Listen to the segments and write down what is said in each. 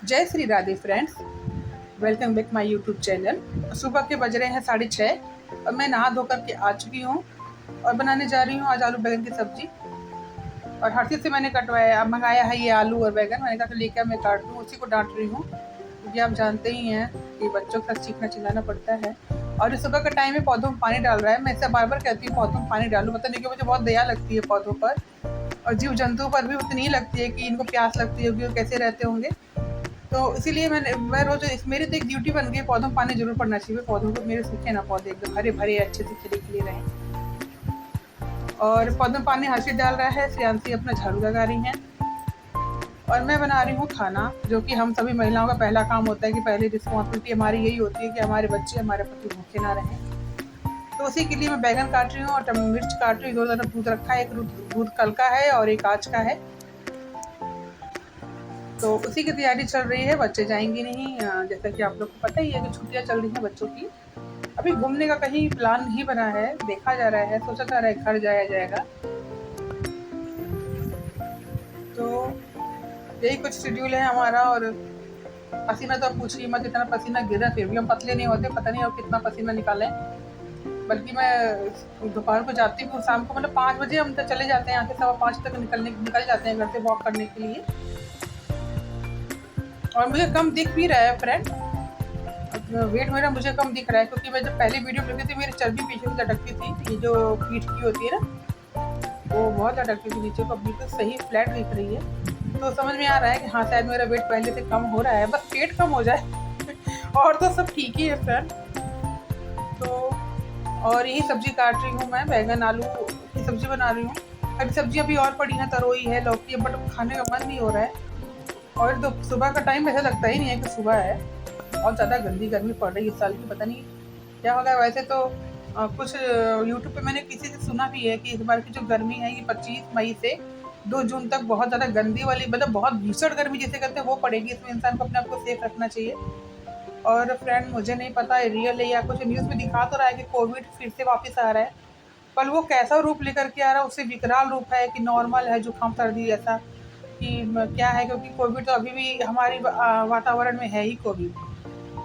जय Shri Radhe friends, welcome back my YouTube channel. सुबह के बज रहे हैं 6:30 और मैं नहा धोकर के आ चुकी हूँ और बनाने जा रही हूँ आज आलू बैगन की सब्जी। और हर चीज़ से मैंने कटवाया, अब मंगाया है ये आलू और बैगन। मैंने कहा कि लेकर मैं काट दूँ, उसी को डांट रही हूँ क्योंकि आप जानते ही हैं कि बच्चों के साथ सीखना चिल्लाना पड़ता है। और इस सुबह का टाइम है, पौधों में पानी डाल रहा है। मैं इससे बार बार कहती हूँ पौधों में पानी डालूँ, पता नहीं क्यों मुझे बहुत दया लगती है पौधों पर, और जीव जंतुओं पर भी उतनी ही लगती है कि इनको प्यास लगती होगी और कैसे रहते होंगे। तो इसीलिए मैं रोज मेरी तो एक ड्यूटी बन गई, पौधों में पानी जरूर पड़ना चाहिए। पौधों को मेरे सूखे ना, पौधे एकदम हरे भरे अच्छे से खिले खिले रहें। और पौधों में पानी हर्षित डाल रहा है, श्रेयांशी अपना झाड़ू लगा रही हैं और मैं बना रही हूँ खाना, जो कि हम सभी महिलाओं का पहला काम होता है कि पहली रिस्पॉन्सिबिलिटी हमारी यही होती है कि हमारे बच्चे, हमारे पति भूखे ना रहें। तो उसी के लिए मैं बैगन काट रही हूँ और मिर्च काट रही हूँ। 2 तरफ दूध रखा है, एक दूध कल का है और एक आज का है। तो उसी की तैयारी चल रही है। बच्चे जाएंगे नहीं, जैसा कि आप लोग को पता ही है कि छुट्टियां चल रही हैं बच्चों की। अभी घूमने का कहीं प्लान नहीं बना है, देखा जा रहा है, सोचा जा रहा है घर जाया जाएगा। तो यही कुछ शेड्यूल है हमारा। और पसीना तो आप पूछिए मत, इतना पसीना गिर रहा है, फिर भी हम पतले नहीं होते। पता नहीं और कितना पसीना निकालें। बल्कि मैं दोपहर को जाती हूँ, शाम को मतलब 5 बजे हम तो चले जाते हैं यहाँ से, 5:15 तक निकल जाते हैं घर से वॉक करने के लिए। और मुझे कम दिख भी रहा है फ्रेंड, वेट मेरा मुझे कम दिख रहा है, क्योंकि मैं जब पहले वीडियो देखी थी मेरी चर्बी पीछे से लटकती थी। ये जो पीठ की होती है ना, वो बहुत लटकती थी नीचे को, बिल्कुल सही फ्लैट दिख रही है। तो समझ में आ रहा है कि हाँ शायद मेरा वेट पहले से कम हो रहा है, बस पेट कम हो जाए और तो सब ठीक ही है फ्रेंड। तो और यही सब्जी काट रही हूँ मैं, बैगन आलू की सब्जी बना रही हूँ। अभी सब्जी अभी और पड़ी है, तरोई है, लौकी है, बट खाने का मन नहीं हो रहा है। और तो सुबह का टाइम ऐसा लगता ही नहीं है कि सुबह है। बहुत ज़्यादा गंदी गर्मी पड़ रही है इस साल की, पता नहीं क्या होगा। वैसे तो कुछ यूट्यूब पे मैंने किसी से सुना भी है कि इस बार की जो गर्मी है ये 25 मई से 2 जून तक बहुत ज़्यादा गंदी वाली, मतलब बहुत भीषण गर्मी जिसे कहते हैं वो पड़ेगी। इसमें इंसान को अपने आप को सेफ रखना चाहिए। और फ्रेंड मुझे नहीं पता है रियल है या कुछ, न्यूज़ में दिखा तो रहा है कि कोविड फिर से वापस आ रहा है, पर वो कैसा रूप लेकर के आ रहा है, उससे विकराल रूप है कि नॉर्मल है, जुकाम सर्दी ऐसा कि क्या है। क्योंकि कोविड तो अभी भी हमारी वातावरण में है ही कोविड।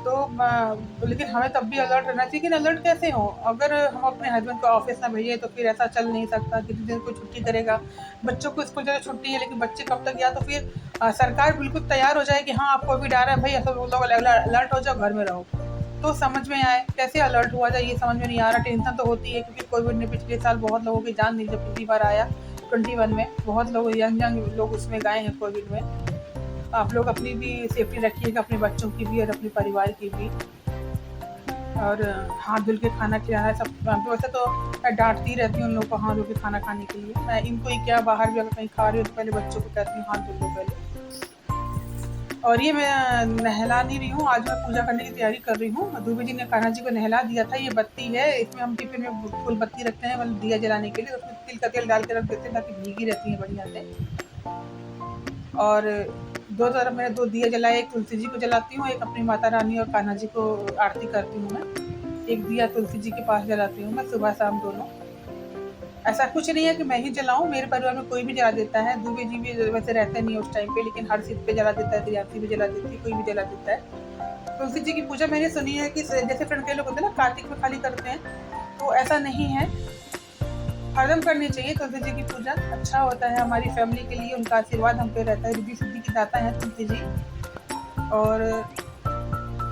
तो लेकिन हमें तब भी अलर्ट रहना चाहिए। लेकिन अलर्ट कैसे हो, अगर हम अपने हस्बैंड को ऑफिस ना भेजें तो फिर ऐसा चल नहीं सकता। कितने दिन कोई छुट्टी करेगा, बच्चों को स्कूल जाकर छुट्टी है लेकिन बच्चे कब तक, या तो फिर सरकार बिल्कुल तैयार हो जाए कि हाँ आप कोविड आ रहा है भाई, ऐसा लोग अलर्ट हो जाओ, घर में रहो। तो समझ में आए कैसे अलर्ट हुआ जाए, ये समझ में नहीं आ रहा। टेंशन तो होती है क्योंकि कोविड ने पिछले साल बहुत लोगों की जान ली, जब पिछली बार आया 21 में बहुत लोग, यंग यंग लोग उसमें गए हैं कोविड में। आप लोग अपनी भी सेफ्टी रखिएगा, अपने बच्चों की भी और अपने परिवार की भी। और हाथ धुल के खाना खिलाना है सब। वैसे तो मैं डांटती रहती हूँ उन लोगों को हाथ धुल के खाना खाने के लिए। मैं इनको ही क्या, बाहर भी अगर कहीं खा रही हूँ तो पहले बच्चों को कहती हूँ हाथ धुल लो पहले। और ये मैं नहला नहीं रही हूँ, आज मैं पूजा करने की तैयारी कर रही हूँ। दूबे जी ने कान्हा जी को नहला दिया था। ये बत्ती है, इसमें हम टिफिन में फूल बत्ती रखते हैं, मतलब दिया जलाने के लिए। उसमें तिल का तेल डाल के रख देते हैं ताकि भीगी रहती है बढ़िया से। और 2 तरफ मैंने 2 दिए जलाए, एक तुलसी जी को जलाती हूँ, एक अपनी माता रानी और कान्हा जी को आरती करती हूँ मैं। एक दिया तुलसी जी के पास जलाती हूँ मैं, सुबह शाम दोनों। ऐसा कुछ नहीं है कि मैं ही जलाऊँ, मेरे परिवार में कोई भी जला देता है। दूबे जी भी वैसे रहते नहीं उस टाइम पे, लेकिन हर चीज़ पे जला देता है, त्रियासी भी जला देती है, कोई भी जला देता है। तुलसी जी की पूजा मैंने सुनी है कि जैसे फ्रेंड के लोग होते हैं ना कार्तिक में खाली करते हैं, तो ऐसा नहीं है, हरदम करनी चाहिए तुलसी जी की पूजा। अच्छा होता है हमारी फैमिली के लिए, उनका आशीर्वाद हम पे रहता है। रिद्धि सिद्धि की दाता है तुलसी जी। और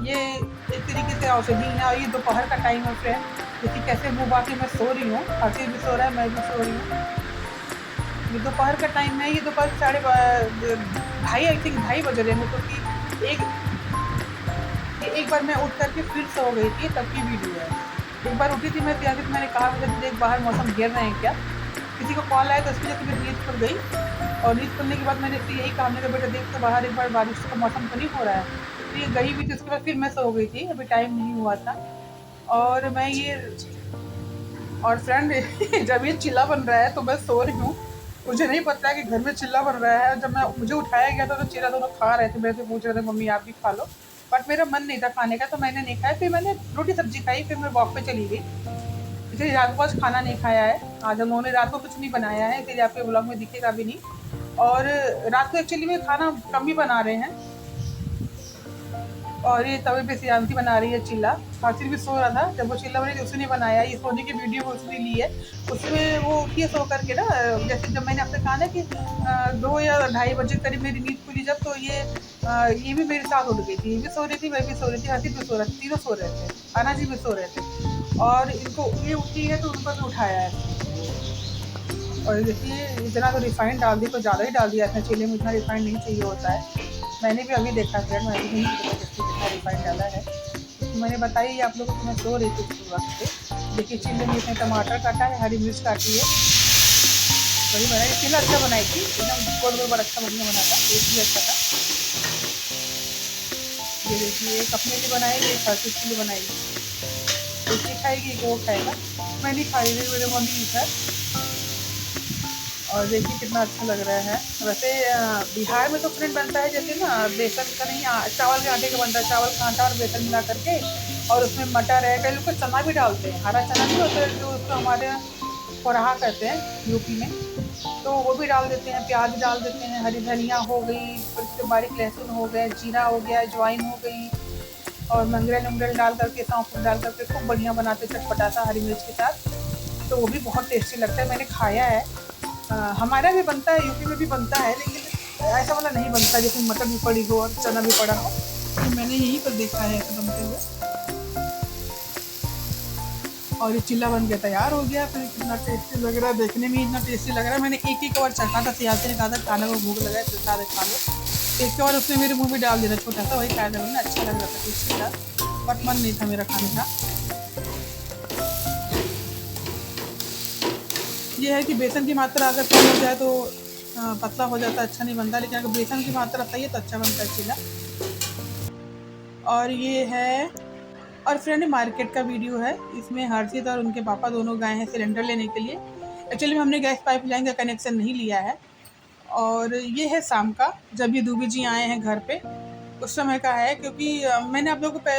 ये एक तरीके से औषधि है। और ये दोपहर का टाइम है फ्रेंड, क्योंकि कैसे मुँह बाकी मैं सो रही हूँ, हर्षित भी सो रहा है, मैं भी सो रही हूँ। ये दोपहर का टाइम है, ये दोपहर साढ़े ढाई, आई थिंक 2:30 बज रहे हैं, क्योंकि एक बार मैं उठ करके फिर सो गई थी, तब की वीडियो है। एक बार उठी थी मैं तैयारी, मैंने कहा मुझे देख बाहर मौसम गिर रहे हैं क्या, किसी को कॉल आया तो उसकी वजह से मैं नींद खुल गई। और नींद खुलने के बाद मैंने फिर यही कहा, मेरे बेटा देख तो बाहर एक बार बारिश का मौसम तो नहीं हो रहा है। तो ये गई भी थी, उसके बाद फिर मैं सो गई थी, अभी टाइम नहीं हुआ था। और मैं ये और फ्रेंड जब ये चिल्ला बन रहा है तो मैं सो रही हूँ, मुझे नहीं पता है कि घर में चिल्ला बन रहा है। जब मैं मुझे उठाया गया था तो चिल्ला दोनों खा रहे थे, मेरे से पूछ रहे थे मम्मी आप भी खा लो, बट मेरा मन नहीं था खाने का तो मैंने नहीं खाया। फिर मैंने रोटी सब्जी खाई, फिर मैं वॉक पे चली गई। इसलिए रात को आज खाना नहीं खाया है, आज हम लोगों ने रात को कुछ नहीं बनाया है, इसलिए आपके ब्लॉग में दिखेगा भी नहीं। और रात को एक्चुअली में खाना कम ही बना रहे हैं, और ये तवे पे सियांती बना रही है चिल्ला। हासिल भी सो रहा था, जब वो चिल्ला बनी तो उसने बनाया, ये सोने की वीडियो उसने ली है। उसमें वो उठी है सो करके ना, जैसे जब मैंने आपसे कहा ना कि 2 या 2:30 बजे करीब मेरी नींद खुली जब, तो ये भी मेरे साथ उठ गई थी। ये भी सो रही थी, मैं भी सो रही थी, हासिल भी सो रहा था, तीनों सो रहे थे, आना जी भी सो रहे थे। और इनको ये उठी है तो उनको भी उठाया है। और देखिए इतना तो रिफाइंड डाल दी, तो ज़्यादा ही डाल दिया था, चिल्ले में इतना रिफाइंड नहीं चाहिए होता है। मैंने भी अभी देखा फ्रेंड, मैंने भी नहीं पता कितना रिफाइंड डाला है। तो मैंने बताई आप लोगों को, मैं सो रही थी उस वक्त पे। देखिए चिल्ले में इसने टमाटर काटा है, हरी मिर्च काटी है, वही बनाई। चिल्ला अच्छा बनाई थी, एकदम गोल गोल अच्छा बढ़िया बना था, टेस्ट भी अच्छा था। ये देखिए एक अपने लिए बनाएगी, एक हर चीज़ के लिए बनाएगी। एक खाएगी एक वो खाएगा, मैं नहीं खाई, मेरे मम्मी है। और देखिए कितना अच्छा लग रहा है। वैसे बिहार में तो फ्रेंड बनता है जैसे ना, बेसन का नहीं, चावल के आटे का बनता है, चावल का आटा और बेसन मिला करके, और उसमें मटर है, कई लोग तो चना भी डालते हैं, हरा चना भी होता है जो उसको हमारे पोरहा कहते हैं यूपी में, तो वो भी डाल देते हैं, प्याज डाल देते हैं, हरी धनिया हो गई, फिर उसके बारीक लहसुन हो गया, जीरा हो गया, अजवाइन हो गई, और मंगरेल उंगरेल डाल करके, सौंफ डाल करके खूब बढ़िया बनाते, चटपटा सा हरी मिर्च के साथ। तो वो भी बहुत टेस्टी लगता है, मैंने खाया है। हमारा भी बनता है, यूपी में भी बनता है, लेकिन ऐसा वाला नहीं बनता जिसमें मटर भी पड़ी हो और चना भी पड़ा हो। तो मैंने यहीं पर देखा है ऐसा बनते हुए। और ये चिल्ला बन के तैयार हो गया। फिर कितना टेस्टी लग रहा है, देखने में इतना टेस्टी लग रहा है। मैंने एक ही कवर चखा था, सियासी ने कहा था खाना को भूख लगा है तो सारे खा लो। एक कवर उसने मेरे मुँह में डाल दिया छोटा सा, वही खाया था मैंने, अच्छा लग रहा था, टेस्टी था, बट मन नहीं था मेरा खाने का। ये है कि बेसन की मात्रा अगर कम हो जाए तो पतला हो जाता है, अच्छा नहीं बनता, लेकिन अगर बेसन की मात्रा सही है तो अच्छा बनता है चिल्ला। और ये है, और फ्रेंड मार्केट का वीडियो है, इसमें हर्षित और उनके पापा दोनों गए हैं सिलेंडर लेने के लिए। एक्चुअली हमने गैस पाइपलाइन का कनेक्शन नहीं लिया है। और ये है शाम का, जब ये दूबी जी आए हैं घर पे, उस समय का है, क्योंकि मैंने आप लोगों को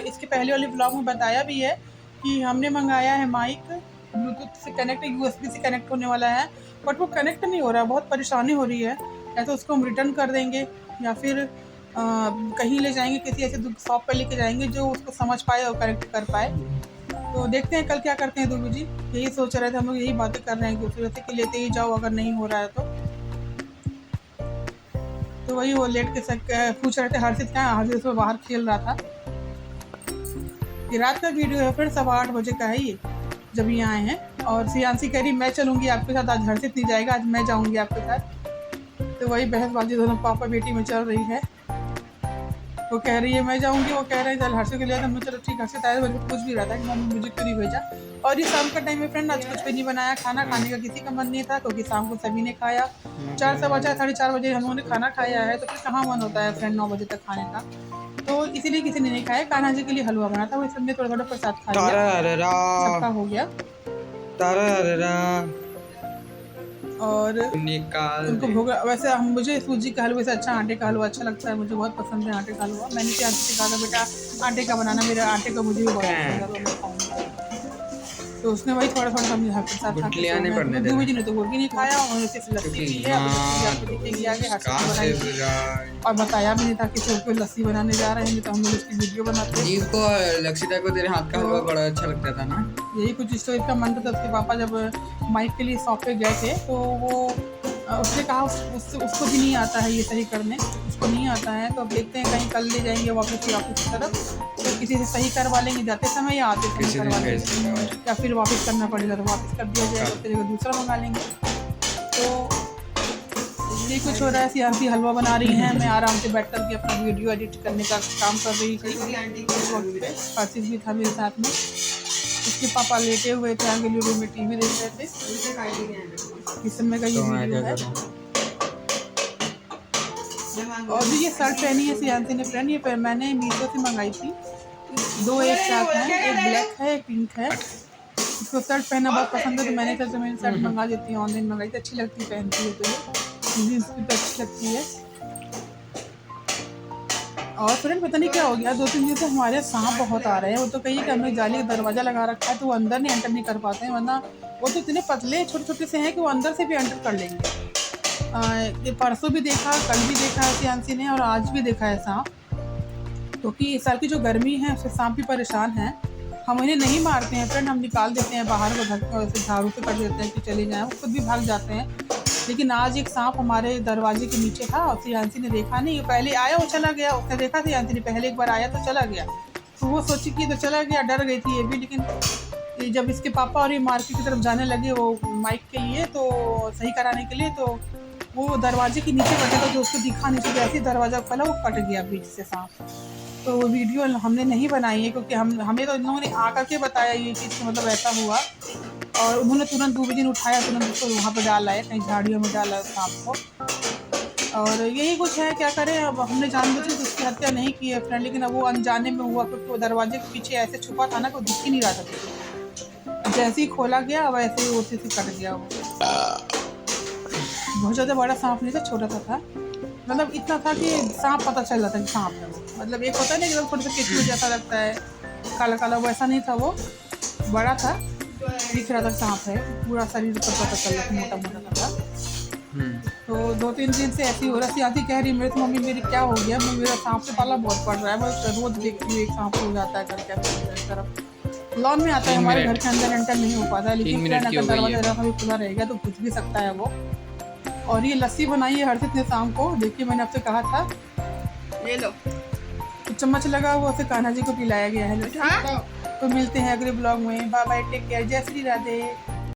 इसके पहले वाले ब्लॉग में बताया भी है कि हमने मंगाया है माइक, ब्लूटूथ से कनेक्ट, यूएसबी से कनेक्ट होने वाला है, बट वो कनेक्ट नहीं हो रहा है, बहुत परेशानी हो रही है। या तो उसको हम रिटर्न कर देंगे, या फिर कहीं ले जाएंगे, किसी ऐसे शॉप पर लेके जाएंगे जो उसको समझ पाए और कनेक्ट कर पाए। तो देखते हैं कल क्या करते हैं दूबी जी, यही सोच रहे थे हम लोग, यही बातें कर रहे हैं कि फिर कि लेते ही जाओ अगर नहीं हो रहा है तो वही वो लेट के पूछ रहे थे हर्षित क्या है, हर्षित उसमें बाहर खेल रहा था। ये रात का वीडियो है फिर 8:15 बजे का है ये, जब ये आए हैं। और सियांसी कह रही मैं चलूँगी आपके साथ, आज हर्षित नहीं जाएगा, आज मैं जाऊँगी आपके साथ। तो वही बहसबाजी दोनों पापा बेटी में चल रही है। वो कह रही है मैं जाऊँगी, वो कह रहे हैं चल हर्षित के लिए, तो चलो ठीक, हर्षित आया तो पूछ भी रहा था कि मम्मी मुझे क्यों नहीं भेजा। और ये शाम का टाइम में फ्रेंड, आज कुछ भी नहीं बनाया, खाना खाने का किसी का मन नहीं था, क्योंकि शाम को सभी ने खाया, 4 सवा 4 4:30 बजे हम लोगों ने खाना खाया है, तो फिर कहाँ मन होता है फ्रेंड 9 बजे तक खाने का। तो इसीलिए किसी ने नहीं खाया। कान्हा जी के लिए हलवा बना था, वही सबने थोड़ा थोड़ा प्रसाद खा लिया, सबका हो गया। और उनको भोग, वैसे हम, मुझे सूजी का हलवे से अच्छा आटे का हलवा अच्छा लगता है, मुझे बहुत पसंद है आटे का हलवा। मैंने क्या कहा था बेटा आटे का बनाना, मेरे आटे का मुझे भी बहुत पसंद है, तो मैं खाऊंगी। तो उसने वही थोड़ा थोड़ा हम यहाँ के साथ दूबी जी ने तो वो भी नहीं खाया, उन्होंने सिर्फ लस्सी पी है। आपको दिखेगी आगे, हर्षित बनाई और बताया भी नहीं था कि सिर्फ लस्सी बनाने जा रहे हैं, तो हम लोग उसकी वीडियो बनाते हैं। जीव को लक्षिता को तेरे हाथ का हलवा बड़ा अच्छा लगता था ना, यही कुछ स्टोरी का मन था। उसके पापा जब माइक के लिए शॉप पे गए थे, तो वो उसने कहा उसको भी नहीं आता है ये सही करने, उसको नहीं आता है। तो अब देखते हैं कहीं कल ले जाएंगे वापस की तरफ, तो किसी से सही करवा लेंगे जाते समय या आते समय करवा लेंगे, या फिर वापस करना पड़ेगा तो वापस कर दिया जाएगा, फिर दूसरा मंगा लेंगे। तो ये कुछ हो रहा है, सियांसी हलवा बना रही हैं, मैं आराम से बैठ करके अपना वीडियो एडिट करने का काम कर रही थी। हर्षित भी था मेरे साथ में, उसके पापा लेटे हुए थे आगे रूम में टीवी देख रहे थे। इस समय का ये वीडियो है। और भी ये शर्ट पहनी है सियांसी ने फ्रेंड, ये मैंने मीशो से मंगाई थी, 2 एक साथ हैं, एक ब्लैक है एक पिंक है। इसको शर्ट पहनना बहुत पसंद है, तो मैंने सोचा मैंने शर्ट मंगा देती हूँ, ऑनलाइन मंगाई थी, अच्छी लगती है पहनती है तो ये जीन्स भी तो अच्छी लगती है। और फ्रेंड पता नहीं क्या हो गया, 2-3 दिन से हमारे सांप बहुत आ रहे हैं। वो तो कहिए कि हमने जाली का दरवाज़ा लगा रखा है, तो वो अंदर नहीं एंटर नहीं कर पाते हैं, वरना वो तो इतने पतले छोटे छोटे से हैं कि वो अंदर से भी एंटर कर लेंगे। ये परसों भी देखा, कल भी देखा है सियांसी ने, और आज भी देखा है सांप। क्योंकि इस साल की जो गर्मी है उससे सांप भी परेशान हैं। हम इन्हें नहीं मारते हैं फ्रेंड, हम निकाल देते हैं बाहर को, घर को ऐसे झाड़ू से कर देते हैं कि चले जाएँ, वो खुद भी भाग जाते हैं। लेकिन आज एक सांप हमारे दरवाजे के नीचे था और सियांसी ने देखा नहीं, पहले आया वो चला गया, उसने देखा सियांसी ने पहले एक बार आया तो चला गया, तो वो सोची कि तो चला गया, डर गई थी ये भी। लेकिन ये जब इसके पापा और ये मार्केट की तरफ जाने लगे वो माइक के लिए, तो सही कराने के लिए, तो वो दरवाजे के नीचे बैठा था, जो उसको दिखा नहीं, जैसे ही दरवाज़ा खोला वो कट गया बीच से सांप। तो वो वीडियो हमने नहीं बनाई है क्योंकि हमें तो इन लोगों ने आकर के बताया ये चीज़ कि मतलब ऐसा हुआ, और उन्होंने तुरंत दूरबीन उठाया, तुरंत उसको वहाँ पे डाला है, कहीं झाड़ियों में डाला है सांप को। और यही कुछ है, क्या करें अब, हमने जानबूझ के उसकी हत्या नहीं की है फ्रेंड, लेकिन अब वो अनजाने में हुआ क्योंकि वो दरवाजे के पीछे ऐसे छुपा था ना कि वो दिख ही नहीं रहा था किसी को। जैसे ही खोला गया वैसे ही उसी से कट गया वो। बहुत ज़्यादा बड़ा सांप नहीं था, छोटा सा था, मतलब इतना था कि सांप पता चल जाता है कि सांप है वो। मतलब एक होता है ना एकदम थोड़ा सा केचुआ जैसा लगता है, काला काला, वैसा नहीं था वो, बड़ा था, दिख रहा था सांप है, पूरा शरीर पर पता चल रहा था, मोटा मोटा था। तो 2-3 दिन से ऐसी हो रही थी। आती कह रही मेरे तो मम्मी मेरी क्या हो गया, मेरा सांप से पाला बहुत पड़ रहा है, मैं रोज देखती हूँ एक सांप हो जाता है करके तरफ। लॉन में आता है, हमारे घर के अंदर एंटर नहीं हो पाता, लेकिन अगर दरवाजा कभी खुला रहेगा तो कुछ भी सकता है वो। और ये लस्सी बनाई है हर्षित ने शाम को, देखिए मैंने आपसे कहा था, ले लो। तो चम्मच लगा हुआ उसे कान्हा जी को पिलाया गया है लस्सी। तो मिलते हैं अगले ब्लॉग में, बाय बाय, टेक केयर, जय श्री राधे।